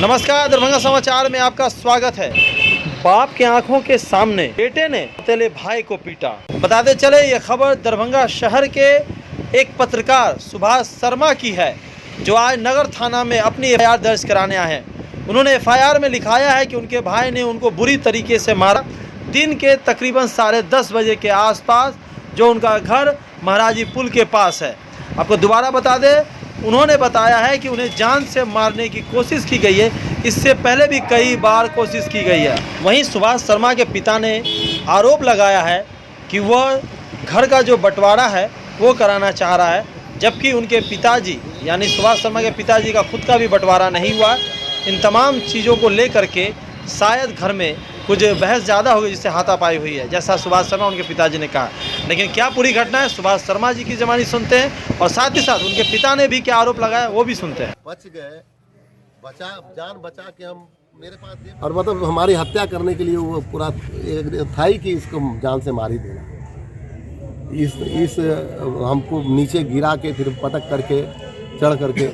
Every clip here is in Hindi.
नमस्कार, दरभंगा समाचार में आपका स्वागत है। बाप के आंखों के सामने बेटे ने अकेले भाई को पीटा। बताते चले ये खबर दरभंगा शहर के एक पत्रकार सुभाष शर्मा की है, जो आज नगर थाना में अपनी एफआईआर दर्ज कराने आए हैं। उन्होंने एफआईआर में लिखाया है कि उनके भाई ने उनको बुरी तरीके से मारा। दिन के तकरीबन 10:30 बजे के आसपास, जो उनका घर महाराजी पुल के पास है। आपको दोबारा बता दें, उन्होंने बताया है कि उन्हें जान से मारने की कोशिश की गई है। इससे पहले भी कई बार कोशिश की गई है। वहीं सुभाष शर्मा के पिता ने आरोप लगाया है कि वह घर का जो बंटवारा है वो कराना चाह रहा है, जबकि उनके पिताजी यानी सुभाष शर्मा के पिताजी का खुद का भी बंटवारा नहीं हुआ। इन तमाम चीज़ों को लेकर के शायद घर में कुछ बहस ज़्यादा हो गई, जिससे हाथापाई हुई है, जैसा सुभाष शर्मा उनके पिताजी ने कहा। लेकिन क्या पूरी घटना है, सुभाष शर्मा जी की ज़बानी सुनते हैं और साथ ही साथ उनके पिता ने भी क्या आरोप लगाया वो भी सुनते हैं। बच गए, जान बचा के हम मेरे पास और मतलब हमारी हत्या करने के लिए वो पूरा था ही कि इसको जान से मार ही देना। इस हमको नीचे गिरा के फिर पटक करके चढ़ करके,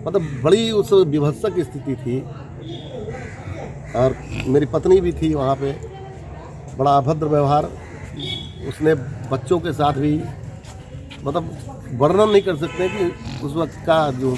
मतलब बड़ी उस विभत्सक स्थिति थी। और मेरी पत्नी भी थी वहाँ पे। बड़ा अभद्र व्यवहार उसने बच्चों के साथ भी, मतलब वर्णन नहीं कर सकते कि उस वक्त का जो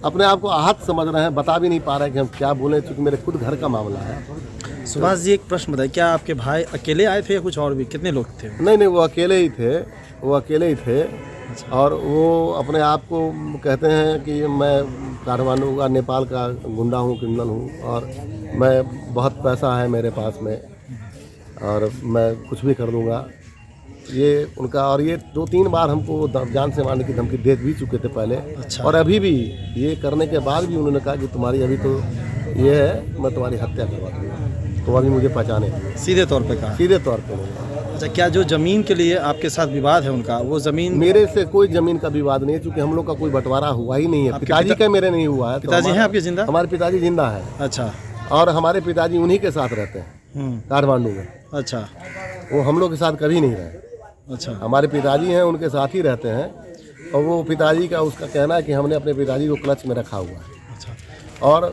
अपने आप को आहत समझ रहे हैं, बता भी नहीं पा रहे कि हम क्या बोलें, क्योंकि मेरे खुद घर का मामला है। सुभाष जी, एक प्रश्न बताइए, क्या आपके भाई अकेले आए थे या कुछ और भी, कितने लोग थे? नहीं, वो अकेले ही थे। और वो अपने आप को कहते हैं कि मैं काठमांडू का, नेपाल का गुंडा हूँ, क्रिमिनल हूँ, और मैं बहुत पैसा है मेरे पास में और मैं कुछ भी कर दूँगा, ये उनका। और ये 2-3 बार हमको जान से मारने की धमकी दे भी चुके थे पहले। अच्छा। और अभी भी ये करने के बाद भी उन्होंने कहा कि तुम्हारी अभी तो ये है, मैं तुम्हारी हत्या करवा दूँगा, तो अभी मुझे पहचाने। सीधे तौर पे कहा? सीधे तौर पे। अच्छा, क्या जो ज़मीन के लिए आपके साथ विवाद है उनका, वो ज़मीन? मेरे से कोई ज़मीन का विवाद नहीं है, क्योंकि हम लोग का कोई बंटवारा हुआ ही नहीं है। पिताजी का मेरे नहीं हुआ है। पिताजी हैं आपके जिंदा? हमारे पिताजी जिंदा है। अच्छा। और हमारे पिताजी उन्हीं के साथ रहते हैं काठमांडू में। अच्छा। वो हम लोग के साथ कभी नहीं रहे। अच्छा। हमारे पिताजी हैं, उनके साथ ही रहते हैं। और वो पिताजी का, उसका कहना है कि हमने अपने पिताजी को क्लच में रखा हुआ है। अच्छा। और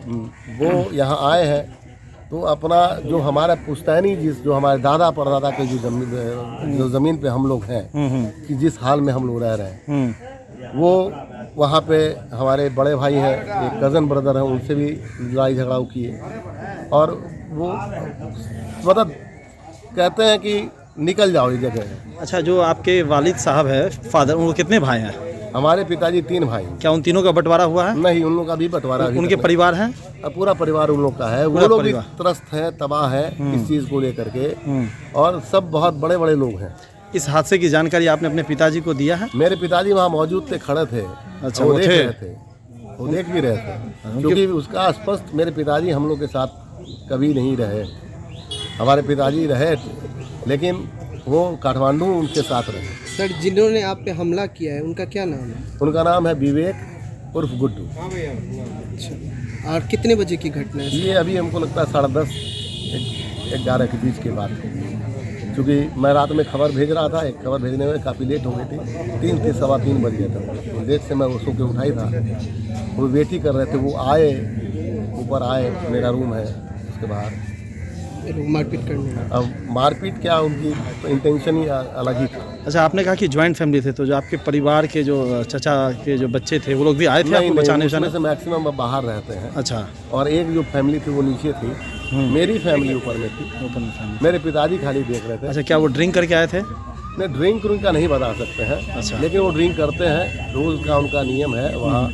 वो यहाँ आए हैं तो अपना जो हमारा पुश्तैनी, जो हमारे दादा परदादा के जो ज़मीन पे हम लोग हैं, कि जिस हाल में हम लोग रह रहे हैं, वो वहाँ पे हमारे बड़े भाई हैं, एक कज़न ब्रदर हैं, उनसे भी लड़ाई झगड़ा किए। और वो मतलब कहते हैं कि निकल जाओ इस जगह। अच्छा, जो आपके वालिद साहब है, फादर, उनको कितने भाई हैं? हमारे पिताजी 3 भाई। क्या उन तीनों का बंटवारा हुआ है? नहीं, उन लोगों का भी बंटवारा। उनके परिवार हैं? पूरा परिवार उन लोग का है। वो लोग भी त्रस्त है, तबाह है इस चीज़ को लेकर के। और सब बहुत बड़े बड़े लोग हैं। इस हादसे की जानकारी आपने अपने पिताजी को दिया है? मेरे पिताजी वहाँ मौजूद थे, खड़े थे। अच्छा, वो देख रहे थे, वो देख भी रहे थे, क्योंकि उसका स्पष्ट मेरे पिताजी हम लोग के साथ कभी नहीं रहे। हमारे पिताजी रहे लेकिन वो काठमांडू उनके साथ रहे। सर, जिन्होंने आप पे हमला किया है उनका क्या नाम है? उनका नाम है विवेक उर्फ गुड्डू। अच्छा। और कितने बजे की घटना है? ये अभी हमको लगता है 10:30-11 के बीच के बाद, क्योंकि मैं रात में खबर भेज रहा था। एक खबर भेजने में काफ़ी लेट हो गई थी, 3 सवा 3 बज गया था। लेट से मैं वो सो के उठाई था, वो वेट ही कर रहे थे। वो आए, ऊपर आए, मेरा रूम है उसके बाहर, मारपीट करने। अब मारपीट क्या, उनकी इंटेंशन ही अलग ही था। अच्छा, आपने कहा कि ज्वाइंट फैमिली थे, तो जो आपके परिवार के जो चचा के जो बच्चे थे, वो लोग भी आए थे आपको बचाने? उसमें से मैक्सिमम बाहर रहते हैं। अच्छा। और एक जो फैमिली थी वो नीचे थी, मेरी फैमिली ऊपर में थी। ऊपर में फैमिली। मेरे पिताजी खाली देख रहे थे। अच्छा, क्या वो ड्रिंक करके आए थे? नहीं, ड्रिंक का नहीं बता सकते हैं। अच्छा। लेकिन वो ड्रिंक करते हैं, रोज़ का उनका नियम है। वहाँ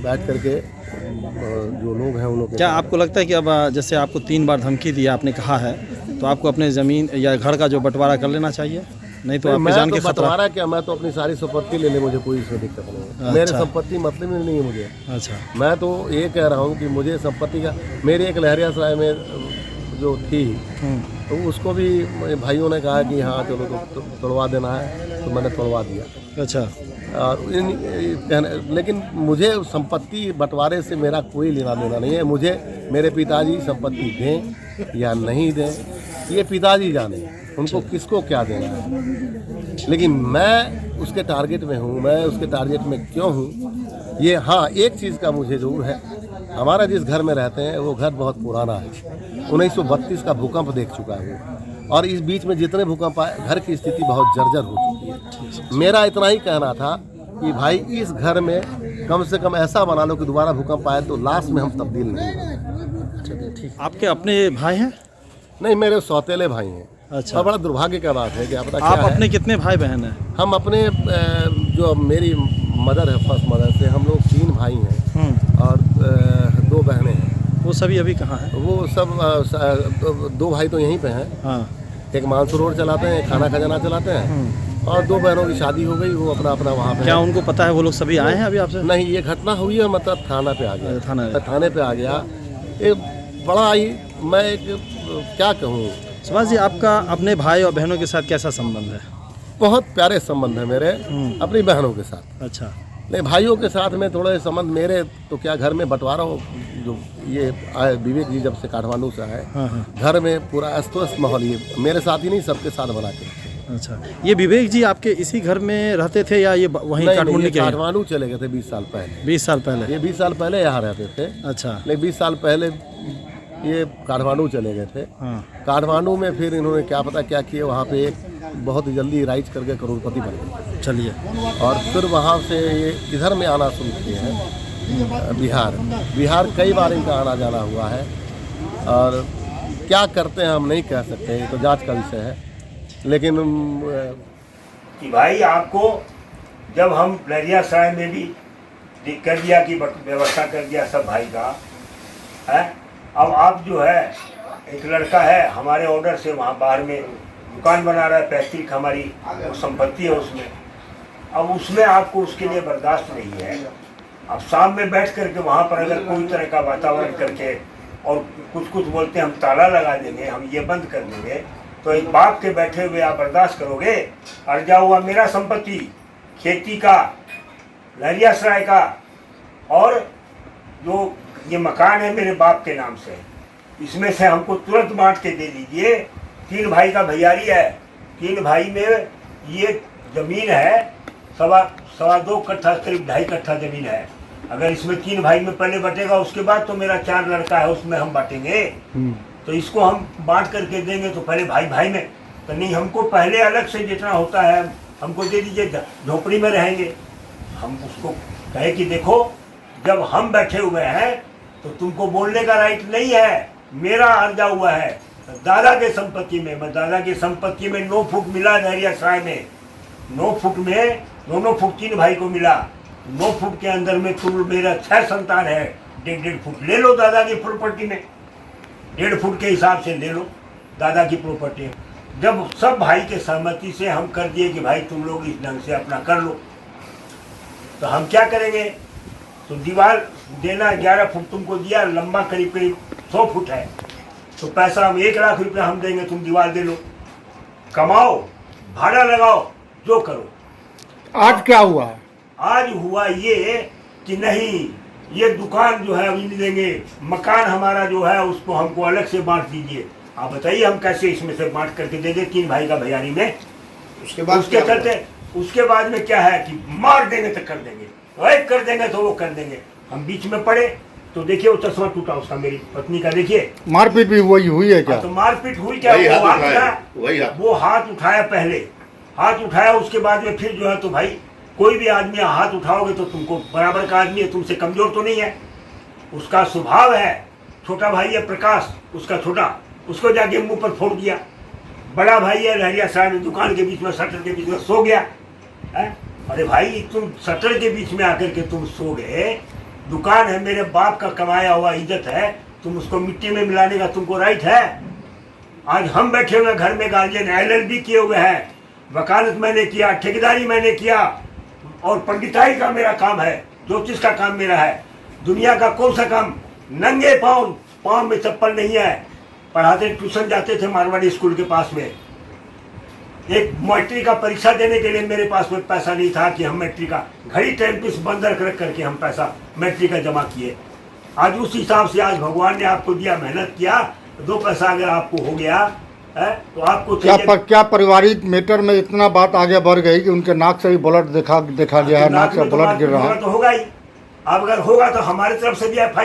बैठ करके जो लोग हैं उन लोग। क्या आपको लगता है कि अब जैसे आपको 3 बार धमकी दिया, आपने कहा है, तो आपको अपने ज़मीन या घर का जो बंटवारा कर लेना चाहिए? नहीं तो आपकी जान के खतरा। बंटवारा क्या, मैं तो अपनी सारी संपत्ति ले मुझे कोई इसमें दिक्कत नहीं है। अच्छा। मेरे संपत्ति मतलब ही नहीं है मुझे। अच्छा। मैं तो ये कह रहा हूँ कि मुझे संपत्ति का, मेरी एक लहरियासराय में जो थी, तो उसको भी भाइयों ने कहा कि हाँ चलो तो तोड़वा देना है, तो मैंने तोड़वा दिया। अच्छा। और लेकिन मुझे संपत्ति बंटवारे से मेरा कोई लेना देना नहीं है। मुझे मेरे पिताजी संपत्ति दें या नहीं दें, ये पिताजी जाने, उनको किसको क्या देना है। लेकिन मैं उसके टारगेट में हूँ। मैं उसके टारगेट में क्यों हूँ, ये हाँ, एक चीज़ का मुझे ज़रूर है हमारा जिस घर में रहते हैं वो घर बहुत पुराना है, 1932 का भूकंप देख चुका है वो, और इस बीच में जितने भूकंप आए घर की स्थिति बहुत जर्जर हो चुकी है। मेरा इतना ही कहना था कि भाई इस घर में कम से कम ऐसा बना लो कि दोबारा भूकंप आए तो लाश में हम तब्दील नहीं हों। आपके अपने भाई हैं? नहीं, मेरे सौतेले भाई हैं। अच्छा। और बड़ा दुर्भाग्य का बात है कि आप आप अपने कितने भाई बहन हैं? हम अपने जो मेरी मदर है, फर्स्ट मदर से हम लोग 3 भाई हैं और 2 बहनें हैं। वो सभी अभी कहाँ हैं? वो सब 2 भाई तो यहीं पे हैं। हाँ। एक मानसूर रोड चलाते हैं, खाना खजाना चलाते हैं, और 2 बहनों की शादी हो गई, वो अपना अपना वहाँ पे। क्या उनको पता है वो लोग सभी आए हैं अभी आपसे? नहीं, ये घटना हुई है, मतलब थाना पे आ गया। थाने पे आ गया। एक बड़ा ही, मैं एक क्या कहूँ, सुभाष जी, आपका अपने भाई और बहनों के साथ कैसा संबंध है? बहुत प्यारे संबंध है मेरे अपनी बहनों के साथ। अच्छा। नहीं, भाइयों के साथ में थोड़े संबंध मेरे तो क्या, घर में बंटवारा हो, जो ये आए विवेक जी जब से काठमांडू से आए, हाँ। घर में पूरा अस्त व्यस्त माहौल, ये मेरे साथ ही नहीं सबके साथ बना के। अच्छा, ये विवेक जी आपके इसी घर में रहते थे या ये वहीं काठमांडू के? काठमांडू चले गए थे 20 साल पहले। 20 साल पहले? ये 20 साल पहले यहाँ रहते थे। अच्छा। लेकिन 20 साल पहले ये काठमांडू चले गए थे। हाँ। काठमांडू में फिर इन्होंने क्या पता क्या किया, वहाँ पे एक बहुत जल्दी राइज करके करोड़पति बन गए। चलिए। और फिर वहाँ से ये इधर में आना शुरू किए हैं, बिहार कई बार इनका आना जाना हुआ है, और क्या करते हैं हम नहीं कह सकते, ये तो जांच का विषय है। लेकिन कि भाई आपको जब हम लहरियासराय में भी कर दिया कि व्यवस्था कर दिया सब भाई का है, अब आप जो है, एक लड़का है हमारे ऑर्डर से वहाँ बाहर में दुकान बना रहा है, पैतृक हमारी संपत्ति है उसमें, अब उसमें आपको उसके लिए बर्दाश्त नहीं है। अब शाम में बैठ करके वहाँ पर अगर कोई तरह का वातावरण करके और कुछ बोलते हैं हम ताला लगा देंगे, हम ये बंद कर देंगे, तो एक बाप के बैठे हुए आप बर्दाश्त करोगे? अर्जा हुआ मेरा संपत्ति, खेती का, लहरियासराय का, और जो ये मकान है मेरे बाप के नाम से, इसमें से हमको तुरंत बांट के दे दीजिए। 3 भाई का भैयारी है, 3 भाई में ये जमीन है सवा 2 कट्ठा, करीब 2.5 कट्ठा जमीन है। अगर इसमें 3 भाई में पहले बटेगा, उसके बाद तो मेरा 4 लड़का है उसमें हम बांटेंगे, तो इसको हम बांट करके देंगे तो पहले भाई भाई में तो नहीं, हमको पहले अलग से जितना होता है हमको दे दीजिए, झोपड़ी में रहेंगे। हम उसको कहे कि देखो जब हम बैठे हुए हैं तो तुमको बोलने का राइट नहीं है, मेरा अर्जा हुआ है दादा के संपत्ति में, मैं दादा की संपत्ति में 9 फुट मिला लहरियासराय में, 9 फुट में 9 फुट 3 भाई को मिला, 9 फुट के अंदर में तुम मेरा 6 संतान है, 1.5 फुट ले लो दादा की प्रॉपर्टी में, 1.5 फुट के हिसाब से ले लो दादा की प्रॉपर्टी। जब सब भाई के सहमति से हम कर दिए कि भाई तुम लोग इस ढंग से अपना कर लो, तो हम क्या करेंगे, तो दीवार देना 11 फुट तुमको दिया, लंबा करीब 100 फुट है, तो पैसा हम 1 लाख रुपया हम देंगे, तुम दीवार दे लो, कमाओ, भाड़ा लगाओ, जो करो। आज क्या हुआ? आज हुआ ये कि नहीं, ये दुकान जो है अभी नहीं देंगे, मकान हमारा जो है उसको हमको अलग से बांट दीजिए। आप बताइए हम कैसे इसमें से बांट करके दे दें 3 भाई का भैयारी में? उसके बाद में क्या है कि मार देंगे तो कर देंगे, रेप कर देंगे तो वो कर देंगे। हम बीच में पड़े तो देखिए वो चश्मा टूटा उसका, मेरी पत्नी का, देखिए मारपीट भी हुई है क्या? तो मारपीट हुई क्या? वो हाथ उठाया, पहले हाथ उठाया, उसके बाद में फिर जो है, तो भाई कोई भी आदमी हाथ उठाओगे तो तुमको बराबर का आदमी है, तुमसे कमजोर तो नहीं है, उसका स्वभाव है। छोटा भाई है प्रकाश, उसका छोटा, उसको जाके मुंह पर फोड़ दिया। बड़ा भाई है लहरियासराय में दुकान के बीच में, शटर के बीच में सो गया है। अरे भाई तुम शटर के बीच में आकर के तुम सो गए, दुकान है मेरे बाप का कमाया हुआ इज्जत है, तुम उसको मिट्टी में मिलाने का तुमको राइट है? आज हम बैठे हुए घर में, गार्जियन LLB किए हुए हैं, वकालत मैंने किया, ठेकेदारी मैंने किया, और पंडिताई का मेरा काम है, ज्योतिष का काम मेरा है। दुनिया का कौन सा काम, नंगे पाँव में चप्पल नहीं है, पढ़ाते ट्यूशन जाते थे मारवाड़ी स्कूल के पास में। एक मैट्रिक का परीक्षा देने के लिए मेरे पास में पैसा नहीं था कि हम मैट्रिक का घड़ी टाइम पीस बंद रख करके हम पैसा मैट्रिक का जमा किए। आज उस हिसाब से आज भगवान ने आपको दिया, मेहनत किया, 2 पैसा अगर आपको हो गया है तो आपको क्या पारिवारिक मैटर में इतना बात आगे बढ़ गई कि उनके नाक से भी ब्लड देखा गया है, नाक से ब्लड गिर रहा है? तो होगा ही, अब अगर होगा तो हमारी तरफ से भी FIR